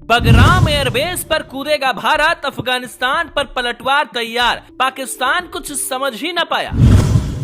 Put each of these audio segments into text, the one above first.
Bagram airbase पर कूदेगा भारत, अफगानिस्तान पर पलटवार तैयार। पाकिस्तान कुछ समझ ही न पाया।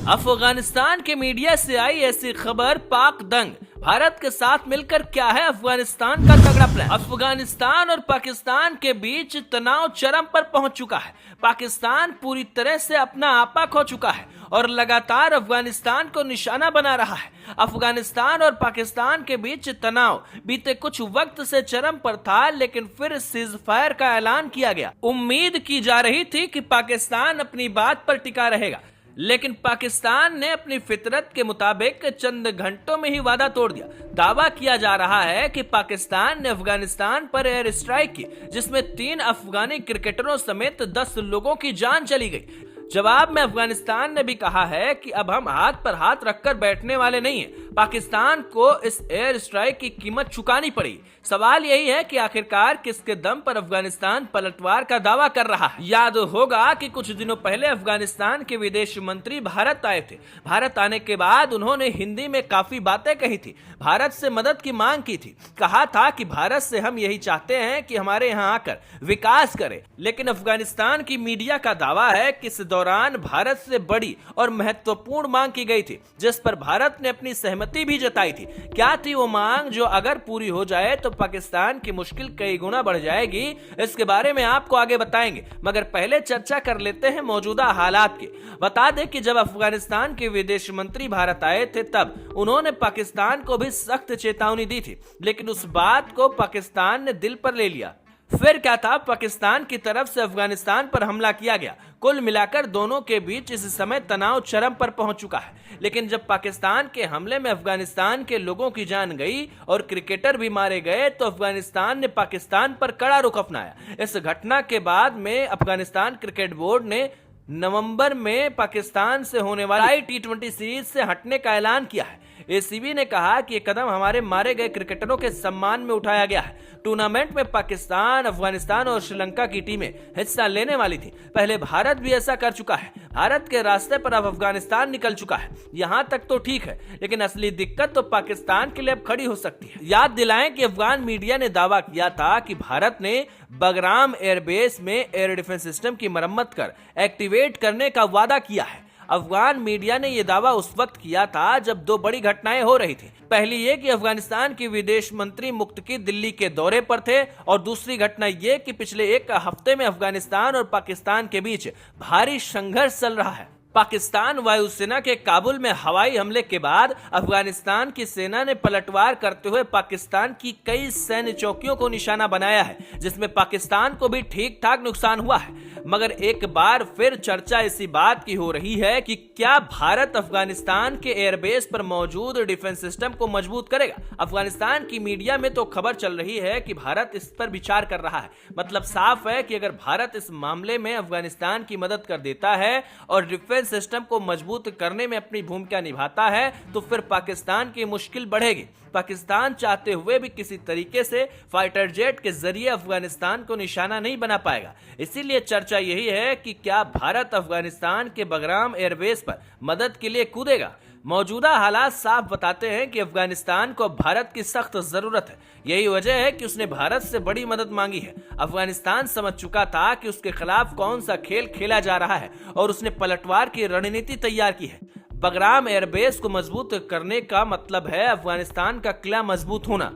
अफगानिस्तान के मीडिया से आई ऐसी खबर, पाक दंग। भारत के साथ मिलकर क्या है अफगानिस्तान का तगड़ा प्लान। अफगानिस्तान और पाकिस्तान के बीच तनाव चरम पर पहुंच चुका है। पाकिस्तान पूरी तरह से अपना आपा खो चुका है और लगातार अफगानिस्तान को निशाना बना रहा है। अफगानिस्तान और पाकिस्तान के बीच तनाव बीते कुछ वक्त से चरम पर था, लेकिन फिर सीज फायर का ऐलान किया गया। उम्मीद की जा रही थी कि पाकिस्तान अपनी बात पर टिका रहेगा, लेकिन पाकिस्तान ने अपनी फितरत के मुताबिक चंद घंटों में ही वादा तोड़ दिया। दावा किया जा रहा है कि पाकिस्तान ने अफगानिस्तान पर एयर स्ट्राइक की, जिसमें 3 अफगानी क्रिकेटरों समेत 10 लोगों की जान चली गई। जवाब में अफगानिस्तान ने भी कहा है कि अब हम हाथ पर हाथ रखकर बैठने वाले नहीं हैं। पाकिस्तान को इस एयर स्ट्राइक की कीमत चुकानी पड़ी। सवाल यही है कि आखिरकार किसके दम पर अफगानिस्तान पलटवार का दावा कर रहा है। याद होगा कि कुछ दिनों पहले अफगानिस्तान के विदेश मंत्री भारत आए थे। भारत आने के बाद उन्होंने हिंदी में काफी बातें कही थी, भारत से मदद की मांग की थी। कहा था कि भारत से हम यही चाहते हैं कि हमारे यहाँ आकर विकास करे। लेकिन अफगानिस्तान की मीडिया का दावा है कि इस दौरान भारत से बड़ी और महत्वपूर्ण मांग की गई थी, जिस पर भारत ने अपनी सहमति भी जताई थी। क्या थी वो मांग जो अगर पूरी हो जाए तो पाकिस्तान की मुश्किल कई गुना बढ़ जाएगी? इसके बारे में आपको आगे बताएंगे, मगर पहले चर्चा कर लेते हैं मौजूदा हालात की। बता दें कि जब अफगानिस्तान के विदेश मंत्री भारत आए थे, तब उन्होंने पाकिस्तान को भी सख्त चेतावनी दी थी, लेकिन उस बात को पाकिस्तान ने दिल पर ले लिया। फिर क्या था, पाकिस्तान की तरफ से अफगानिस्तान पर हमला किया गया। कुल मिलाकर दोनों के बीच इस समय तनाव चरम पर पहुंच चुका है। लेकिन जब पाकिस्तान के हमले में अफगानिस्तान के लोगों की जान गई और क्रिकेटर भी मारे गए, तो अफगानिस्तान ने पाकिस्तान पर कड़ा रुख अपनाया। इस घटना के बाद में अफगानिस्तान क्रिकेट बोर्ड ने नवंबर में पाकिस्तान से होने वाली T20 सीरीज से हटने का ऐलान किया है। एसीबी ने कहा कि यह कदम हमारे मारे गए क्रिकेटरों के सम्मान में उठाया गया है। टूर्नामेंट में पाकिस्तान, अफगानिस्तान और श्रीलंका की टीमें हिस्सा लेने वाली थी। पहले भारत भी ऐसा कर चुका है। भारत के रास्ते पर अब अफगानिस्तान निकल चुका है। यहां तक तो ठीक है, लेकिन असली दिक्कत तो पाकिस्तान के लिए अब खड़ी हो सकती है। याद दिलाएं कि अफगान मीडिया ने दावा किया था कि भारत ने बगराम एयरबेस में एयर डिफेंस सिस्टम की मरम्मत कर एक्टिवेट करने का वादा किया है। अफगान मीडिया ने यह दावा उस वक्त किया था जब 2 बड़ी घटनाएं हो रही थी। पहली ये कि अफगानिस्तान के विदेश मंत्री मुक्तकी दिल्ली के दौरे पर थे, और दूसरी घटना ये कि पिछले 1 हफ्ते में अफगानिस्तान और पाकिस्तान के बीच भारी संघर्ष चल रहा है। पाकिस्तान वायुसेना के काबुल में हवाई हमले के बाद अफगानिस्तान की सेना ने पलटवार करते हुए पाकिस्तान की कई सैन्य चौकियों को निशाना बनाया है, जिसमें पाकिस्तान को भी ठीक ठाक नुकसान हुआ है। मगर एक बार फिर चर्चा इसी बात की हो रही है कि क्या भारत अफगानिस्तान के एयरबेस पर मौजूद डिफेंस सिस्टम को मजबूत करेगा। अफगानिस्तान की मीडिया में तो खबर चल रही है कि भारत इस पर विचार कर रहा है। मतलब साफ है कि अगर भारत इस मामले में अफगानिस्तान की मदद कर देता है और डिफेंस सिस्टम को मजबूत करने में अपनी भूमिका निभाता है, तो फिर पाकिस्तान की मुश्किल बढ़ेगी। पाकिस्तान चाहते हुए भी किसी तरीके से फाइटर जेट के जरिए अफगानिस्तान को निशाना नहीं बना पाएगा। इसीलिए चर्चा यही है कि क्या भारत अफगानिस्तान के बगराम एयरबेस पर मदद के लिए कूदेगा। मौजूदा हालात साफ बताते हैं कि अफगानिस्तान को भारत की सख्त जरूरत है। यही वजह है कि उसने भारत से बड़ी मदद मांगी है। अफगानिस्तान समझ चुका था कि उसके खिलाफ कौन सा खेल खेला जा रहा है और उसने पलटवार की रणनीति तैयार की है। बगराम एयरबेस को मजबूत करने का मतलब है अफगानिस्तान का किला मजबूत होना,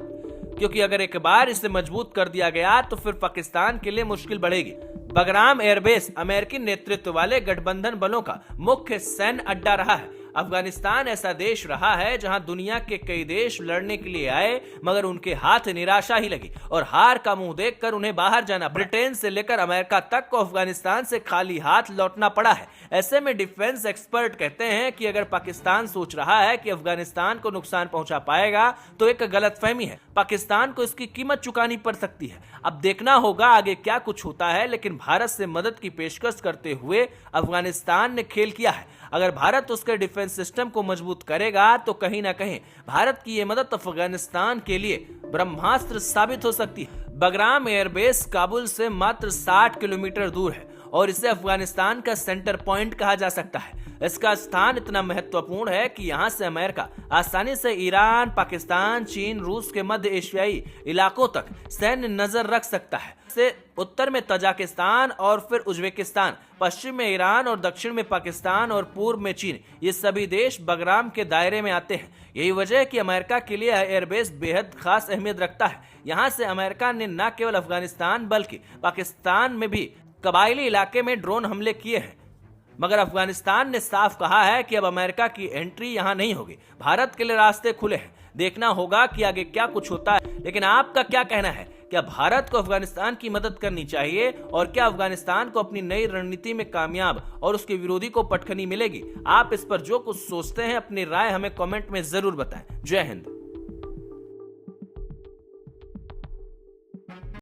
क्योंकि अगर एक बार इसे मजबूत कर दिया गया तो फिर पाकिस्तान के लिए मुश्किल बढ़ेगी। बगराम एयरबेस अमेरिकी नेतृत्व वाले गठबंधन बलों का मुख्य सैन्य अड्डा रहा है। अफगानिस्तान ऐसा देश रहा है जहां दुनिया के कई देश लड़ने के लिए आए, मगर उनके हाथ निराशा ही लगी और हार का मुंह देखकर उन्हें बाहर जाना। ब्रिटेन से लेकर अमेरिका तक को अफगानिस्तान से खाली हाथ लौटना पड़ा है। ऐसे में डिफेंस एक्सपर्ट कहते हैं कि अगर पाकिस्तान सोच रहा है कि अफगानिस्तान को नुकसान पहुंचा पाएगा, तो एक गलतफहमी है। पाकिस्तान को इसकी कीमत चुकानी पड़ सकती है। अब देखना होगा आगे क्या कुछ होता है, लेकिन भारत से मदद की पेशकश करते हुए अफगानिस्तान ने खेल किया है। अगर भारत उसके डिफेंस सिस्टम को मजबूत करेगा, तो कहीं ना कहीं भारत की यह मदद अफगानिस्तान के लिए ब्रह्मास्त्र साबित हो सकती है। बगराम एयरबेस काबुल से मात्र 60 किलोमीटर दूर है और इसे अफगानिस्तान का सेंटर पॉइंट कहा जा सकता है। इसका स्थान इतना महत्वपूर्ण है कि यहाँ से अमेरिका आसानी से ईरान, पाकिस्तान, चीन, रूस के मध्य एशियाई इलाकों तक सैन्य नजर रख सकता है। से उत्तर में तजाकिस्तान और फिर उज्बेकिस्तान, पश्चिम में ईरान और दक्षिण में पाकिस्तान और पूर्व में चीन, ये सभी देश बगराम के दायरे में आते हैं। यही वजह है कि अमेरिका के लिए एयरबेस बेहद खास अहमियत रखता है। यहाँ से अमेरिका ने न केवल अफगानिस्तान बल्कि पाकिस्तान में भी कबायली इलाके में ड्रोन हमले किए हैं। मगर अफगानिस्तान ने साफ कहा है कि अब अमेरिका की एंट्री यहां नहीं होगी। भारत के लिए रास्ते खुले हैं। देखना होगा कि आगे क्या कुछ होता है। लेकिन आपका क्या कहना है? क्या भारत को अफगानिस्तान की मदद करनी चाहिए और क्या अफगानिस्तान को अपनी नई रणनीति में कामयाब और उसके विरोधी को पटखनी मिलेगी? आप इस पर जो कुछ सोचते हैं अपनी राय हमें कमेंट में जरूर बताएं। जय हिंद।